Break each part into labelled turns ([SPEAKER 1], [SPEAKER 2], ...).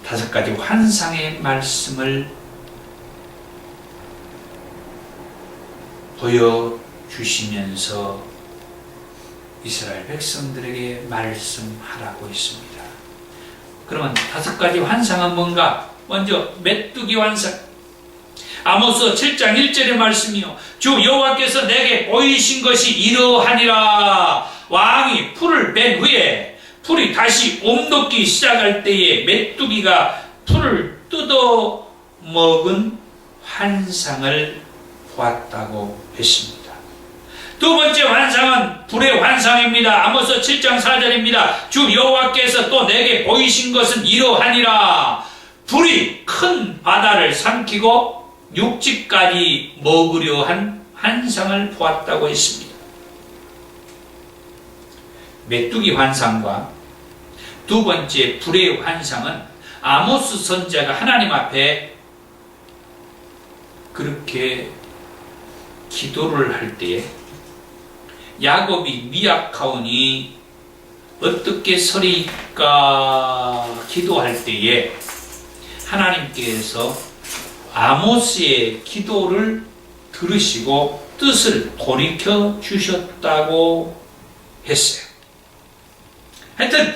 [SPEAKER 1] 5가지 환상의 말씀을 보여주시면서 이스라엘 백성들에게 말씀하라고 했습니다. 그러면 5가지 환상은 뭔가? 먼저 메뚜기 환상. 아모스 7장 1절의 말씀이요. 주 여호와께서 내게 보이신 것이 이러하니라. 왕이 풀을 뺀 후에 풀이 다시 옴돋기 시작할 때에 메뚜기가 풀을 뜯어 먹은 환상을 보았다고 했습니다. 두 번째 환상은 불의 환상입니다. 아모스 7장 4절입니다. 주 여호와께서 또 내게 보이신 것은 이러하니라. 불이 큰 바다를 삼키고 육지까지 먹으려 한 환상을 보았다고 했습니다. 메뚜기 환상과 두 번째 불의 환상은 아모스 선지자가 하나님 앞에 그렇게 기도를 할 때에 야곱이 미약하오니 어떻게 서리까 기도할 때에 하나님께서 아모스의 기도를 들으시고 뜻을 돌이켜 주셨다고 했어요. 하여튼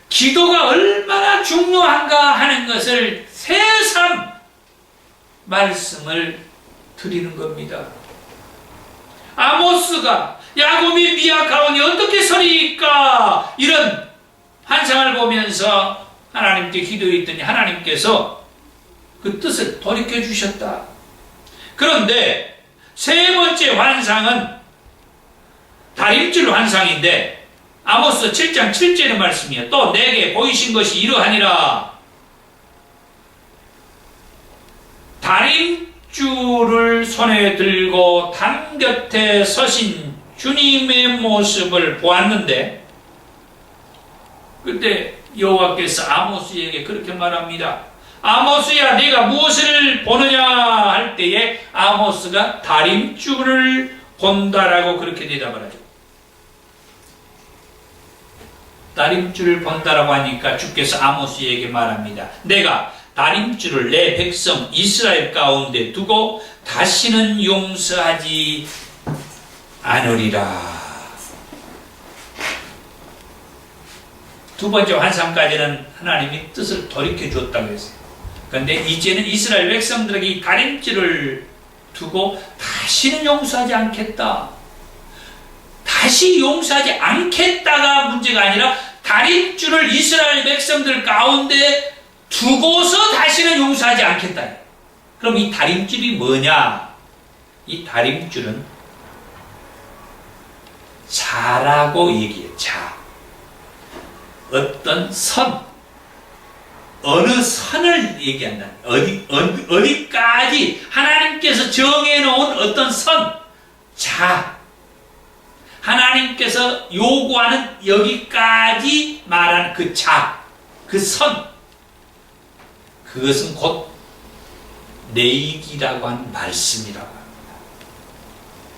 [SPEAKER 1] 기도가 얼마나 중요한가 하는 것을 새삼 말씀을 드리는 겁니다. 아모스가 야곱이 미약하오니 어떻게 서리까 이런 환상을 보면서 하나님께 기도했더니 하나님께서 그 뜻을 돌이켜 주셨다. 그런데 세 번째 환상은 다림줄 환상인데 아모스 7장 7절의 말씀이에요. 또 내게 보이신 것이 이러하니라. 다림줄을 손에 들고 담 곁에 서신 주님의 모습을 보았는데 그때 여호와께서 아모스에게 그렇게 말합니다. 아모스야 네가 무엇을 보느냐 할 때에 아모스가 다림줄을 본다라고 그렇게 대답을 하죠. 다림줄을 본다라고 하니까 주께서 아모스에게 말합니다. 내가 다림줄을 내 백성 이스라엘 가운데 두고 다시는 용서하지 않으리라. 두 번째 환상까지는 하나님이 뜻을 돌이켜 줬다고 했어요. 그런데 이제는 이스라엘 백성들에게 이 다림줄을 두고 다시는 용서하지 않겠다. 다시 용서하지 않겠다가 문제가 아니라 다림줄을 이스라엘 백성들 가운데 두고서 다시는 용서하지 않겠다. 그럼 이 다림줄이 뭐냐? 이 다림줄은 자라고 얘기해요. 자. 어떤 선, 어느 선을 얘기한다. 어디까지 하나님께서 정해놓은 어떤 선, 자. 하나님께서 요구하는 여기까지 말하는 그 자, 그 선. 그것은 곧 내익이라고 하는 말씀이라고 합니다.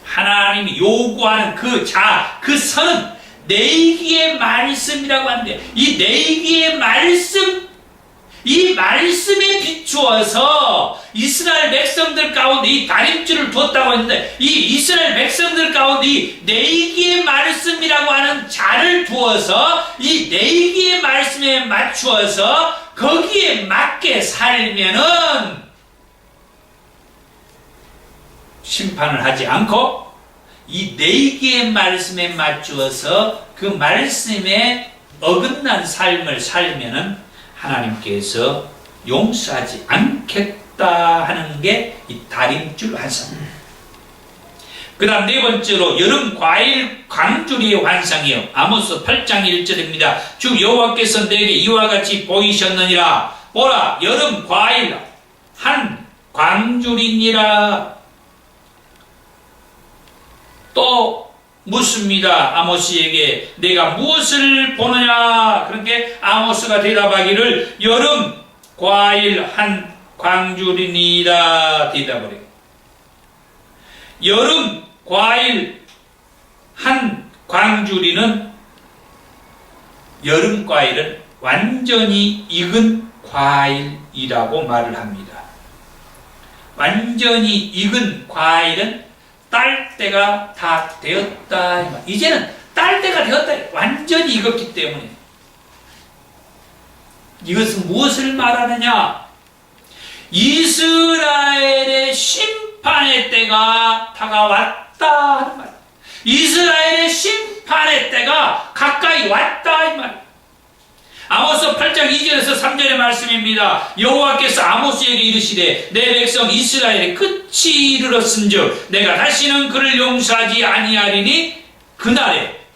[SPEAKER 1] 하나님이 요구하는 그 자, 그 선은 내이기의 말씀이라고 하는데 이 내이기의 말씀, 이 말씀에 비추어서 이스라엘 백성들 가운데 이 다림줄을 뒀다고 했는데 이 이스라엘 백성들 가운데 이 내이기의 말씀이라고 하는 자를 두어서 이 내이기의 말씀에 맞추어서 거기에 맞게 살면은 심판을 하지 않고 이 내기의 말씀에 맞추어서 그 말씀에 어긋난 삶을 살면은 하나님께서 용서하지 않겠다 하는 게 이 다림줄 환상입니다. 그 다음 네 번째로 여름 과일 광주리의 환상이요. 아모스 8장 1절입니다. 주 여호와께서 내게 이와 같이 보이셨느니라. 보라 여름 과일 한 광주리니라. 또 묻습니다. 아모스에게 내가 무엇을 보느냐? 그렇게 아모스가 대답하기를 여름 과일 한 광주리니라 대답을 해요. 여름 과일 한 광주리는 여름 과일은 완전히 익은 과일이라고 말을 합니다. 완전히 익은 과일은 딸 때가 다 되었다. 이제는 딸 때가 되었다. 완전히 익었기 때문에. 이것은 무엇을 말하느냐? 이스라엘의 심판의 때가 다가왔다 하는 말. 이스라엘의 심판의 때가 가까이 왔다 이 말. 아모스 8장 2절에서 3절의 말씀입니다. 여호와께서 아모스에게 이르시되 내 백성 이스라엘의 끝이 이르렀은즉 내가 다시는 그를 용서하지 아니하리니 그날에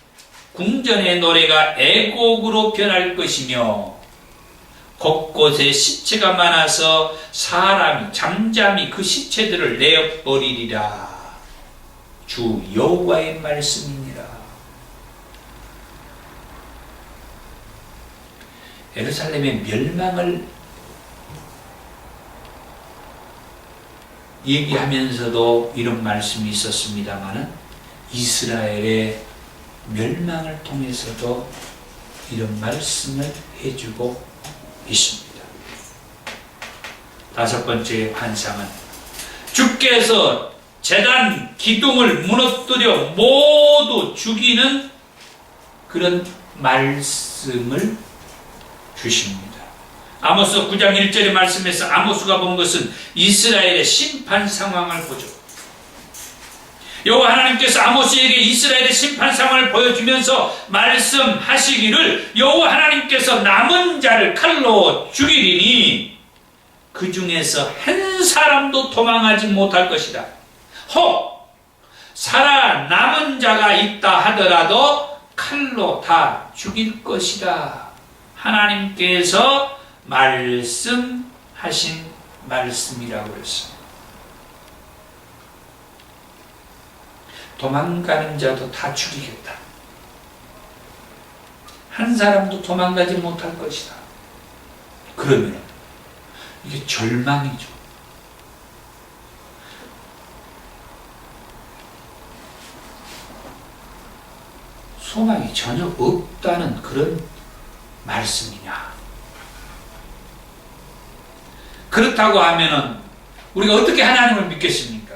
[SPEAKER 1] 궁전의 노래가 애곡으로 변할 것이며 곳곳에 시체가 많아서 사람이 잠잠히 그 시체들을 내어버리리라. 주 여호와의 말씀이니라. 예루살렘의 멸망을 얘기하면서도 이런 말씀이 있었습니다마는 이스라엘의 멸망을 통해서도 이런 말씀을 해주고 있습니다. 다섯 번째 환상은 주께서 제단 기둥을 무너뜨려 모두 죽이는 그런 말씀을 주십니다. 아모스 9장 1절의 말씀에서 아모스가 본 것은 이스라엘의 심판 상황을 보죠. 여호와 하나님께서 아모스에게 이스라엘의 심판 상황을 보여주면서 말씀하시기를 여호와 하나님께서 남은 자를 칼로 죽이리니 그 중에서 한 사람도 도망하지 못할 것이다. 혹 살아남은 자가 있다 하더라도 칼로 다 죽일 것이다. 하나님께서 말씀하신 말씀이라고 했습니다. 도망가는 자도 다 죽이겠다. 한 사람도 도망가지 못할 것이다. 그러면 이게 절망이죠. 소망이 전혀 없다는 그런 말씀이냐. 그렇다고 하면은 우리가 어떻게 하나님을 믿겠습니까?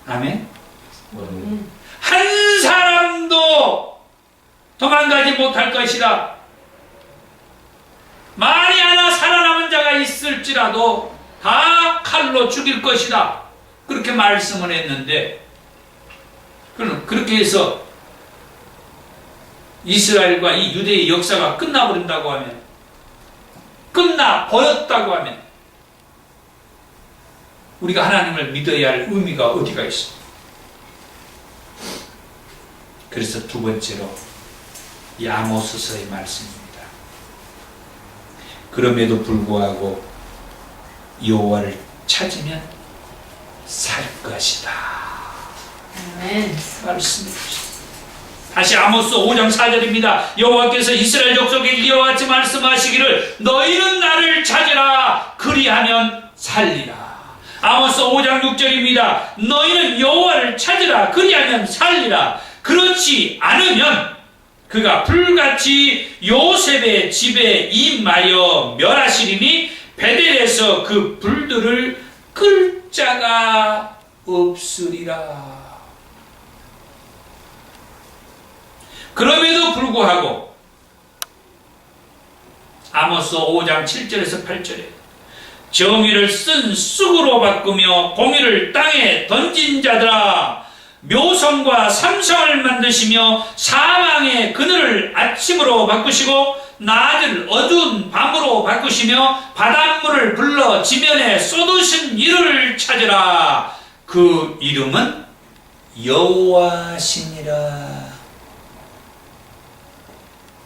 [SPEAKER 1] 아멘? 한 사람도 도망가지 못할 것이다. 만이 하나 살아남은 자가 있을지라도 다 칼로 죽일 것이다. 그렇게 말씀을 했는데, 그렇게 해서 이스라엘과 이 유대의 역사가 끝나버린다고 하면, 끝나버렸다고 하면 우리가 하나님을 믿어야 할 의미가 어디가 있어? 그래서 두 번째로 이 아모스서의 말씀입니다. 그럼에도 불구하고 여호와를 찾으면 살 것이다.
[SPEAKER 2] 아멘.
[SPEAKER 1] 말씀입니다. 다시 아모스 5장 4절입니다. 여호와께서 이스라엘 족속에게 이와 같이 말씀하시기를 너희는 나를 찾으라 그리하면 살리라. 아모스 5장 6절입니다. 너희는 여호와를 찾으라 그리하면 살리라. 그렇지 않으면 그가 불같이 요셉의 집에 임하여 멸하시리니 베델에서 그 불들을 끌 자가 없으리라. 그럼에도 불구하고 아모스 5장 7절에서 8절에 정의를 쓴 쑥으로 바꾸며 공의를 땅에 던진 자들아 묘성과 삼성을 만드시며 사망의 그늘을 아침으로 바꾸시고 낮을 어두운 밤으로 바꾸시며 바닷물을 불러 지면에 쏟으신 이를 찾으라. 그 이름은 여호와시니라.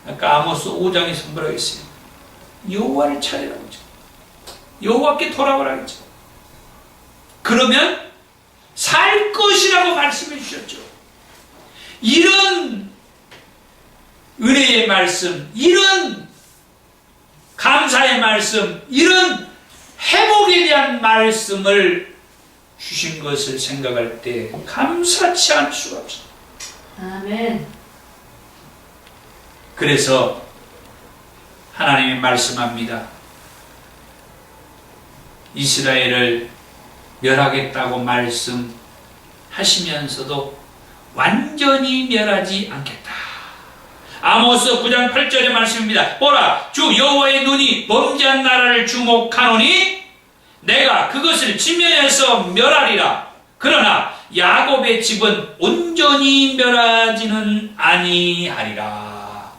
[SPEAKER 1] 아까 아모스 5장에서 뭐라고 했어요? 여호와를 찾으라고 했죠. 여호와께 돌아오라고 했죠. 그러면 살 것이라고 말씀해 주셨죠. 이런 은혜의 말씀, 이런 감사의 말씀, 이런 회복에 대한 말씀을 주신 것을 생각할 때 감사치 않을 수가 없어요.
[SPEAKER 2] 아멘.
[SPEAKER 1] 그래서 하나님이 말씀합니다. 이스라엘을 멸하겠다고 말씀하시면서도 완전히 멸하지 않겠다. 아모스 9장 8절의 말씀입니다. 보라, 주 여호와의 눈이 범죄한 나라를 주목하노니 내가 그것을 지면에서 멸하리라. 그러나 야곱의 집은 온전히 멸하지는 아니하리라.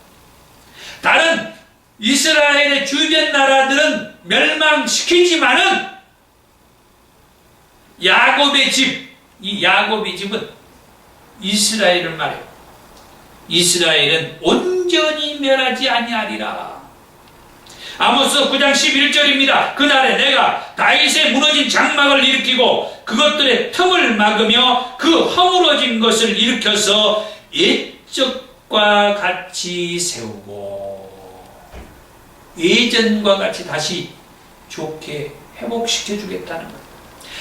[SPEAKER 1] 다른 이스라엘의 주변 나라들은 멸망시키지만은 야곱의 집, 이 야곱의 집은 이스라엘을 말해요. 이스라엘은 온전히 멸하지 아니하리라. 아모스 9장 11절입니다. 그날에 내가 다윗의 무너진 장막을 일으키고 그것들의 틈을 막으며 그 허물어진 것을 일으켜서 옛적과 같이 세우고 예전과 같이 다시 좋게 회복시켜 주겠다는 것.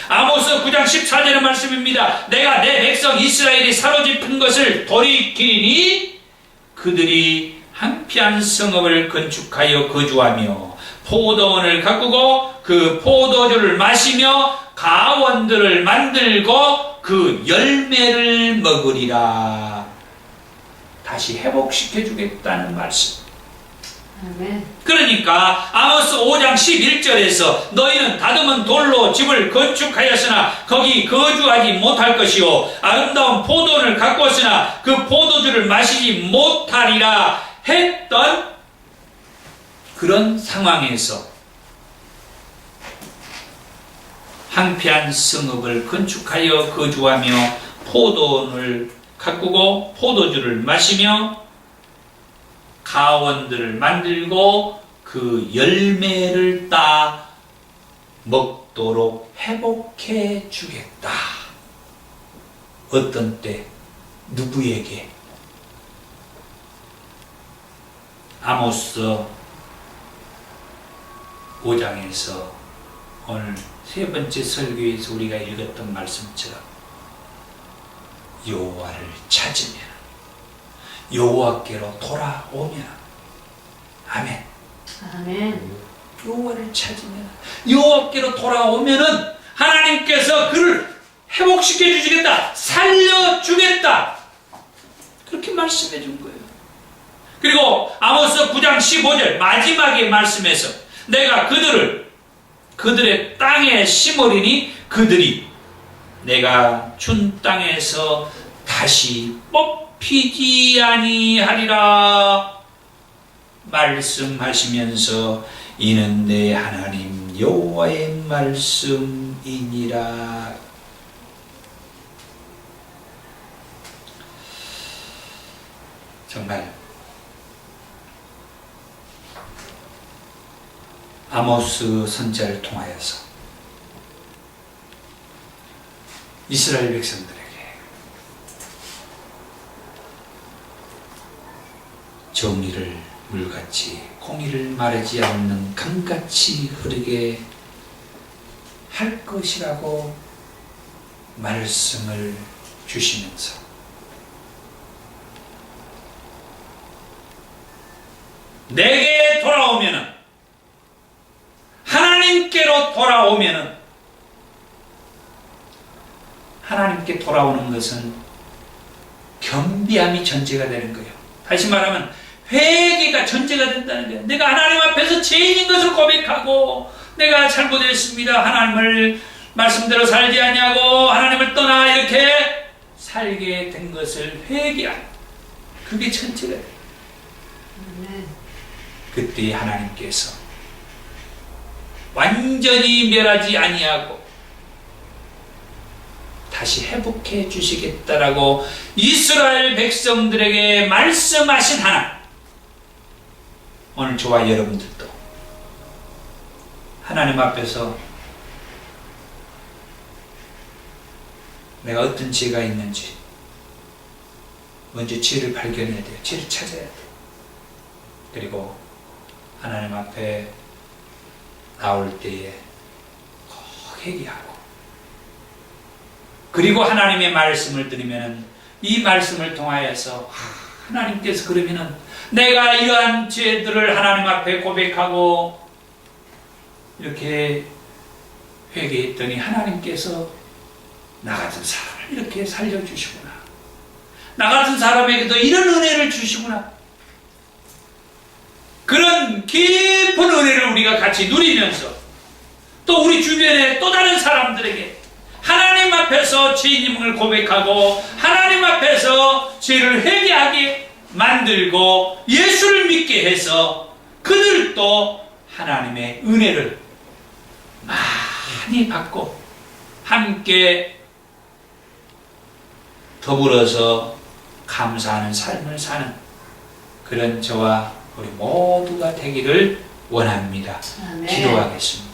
[SPEAKER 1] 아모스 9장 14절의 말씀입니다. 내가 내 백성 이스라엘이 사로잡힌 것을 돌이키리니 그들이 한피한 성읍을 건축하여 거주하며 포도원을 가꾸고 그 포도주를 마시며 가원들을 만들고 그 열매를 먹으리라. 다시 회복시켜 주겠다는 말씀.
[SPEAKER 2] 아멘.
[SPEAKER 1] 그러니까 아모스 5장 11절에서 너희는 다듬은 돌로 집을 건축하였으나 거기 거주하지 못할 것이요 아름다운 포도원을 가꾸었으나 그 포도주를 마시지 못하리라 했던 그런 상황에서 한피한 성읍을 건축하여 거주하며 포도원을 가꾸고 포도주를 마시며 가원들을 만들고 그 열매를 따 먹도록 회복해 주겠다. 어떤 때 누구에게? 아모스 5장에서 오늘 세 번째 설교에서 우리가 읽었던 말씀처럼 여호와를 찾으면 여호와께로 돌아오면 아멘.
[SPEAKER 2] 아멘.
[SPEAKER 1] 여호와를 찾으면 여호와께로 돌아오면은 하나님께서 그를 회복시켜 주시겠다, 살려주겠다, 그렇게 말씀해 준 거예요. 그리고 아모스 9장 15절 마지막의 말씀에서 내가 그들의 땅에 심으리니 그들이 내가 준 땅에서 다시 뽑히지 아니하리라 말씀하시면서 이는 내 하나님 여호와의 말씀이니라. 정말 아모스 선지자를 통하여서 이스라엘 백성들에게 정의를 물같이 공의를 마르지 않는 강같이 흐르게 할 것이라고 말씀을 주시면서 내게 돌아오면은 하나님께로 돌아오면은 하나님께 돌아오는 것은 겸비함이 전제가 되는 거예요. 다시 말하면 회개가 전제가 된다는 거예요. 내가 하나님 앞에서 죄인인 것을 고백하고 내가 잘못했습니다, 하나님을 말씀대로 살지 아니하고 하나님을 떠나 이렇게 살게 된 것을 회개하는, 그게 전제가 돼요. 그때 하나님께서 완전히 멸하지 아니하고 다시 회복해 주시겠다라고 이스라엘 백성들에게 말씀하신 하나님, 오늘 저와 여러분들도 하나님 앞에서 내가 어떤 죄가 있는지 먼저 죄를 발견해야 돼요. 죄를 찾아야 돼요. 그리고 하나님 앞에 나올 때에 꼭 회개하고, 그리고 하나님의 말씀을 들으면 이 말씀을 통하여서 하나님께서 그러면은 내가 이러한 죄들을 하나님 앞에 고백하고 이렇게 회개했더니 하나님께서 나 같은 사람을 이렇게 살려주시구나. 나 같은 사람에게도 이런 은혜를 주시구나. 그런 깊은 은혜를 우리가 같이 누리면서 또 우리 주변의 또 다른 사람들에게 하나님 앞에서 죄인임을 고백하고 하나님 앞에서 죄를 회개하게 만들고 예수를 믿게 해서 그들도 하나님의 은혜를 많이 받고 함께 더불어서 감사하는 삶을 사는 그런 저와 우리 모두가 되기를 원합니다.
[SPEAKER 2] 아멘.
[SPEAKER 1] 기도하겠습니다.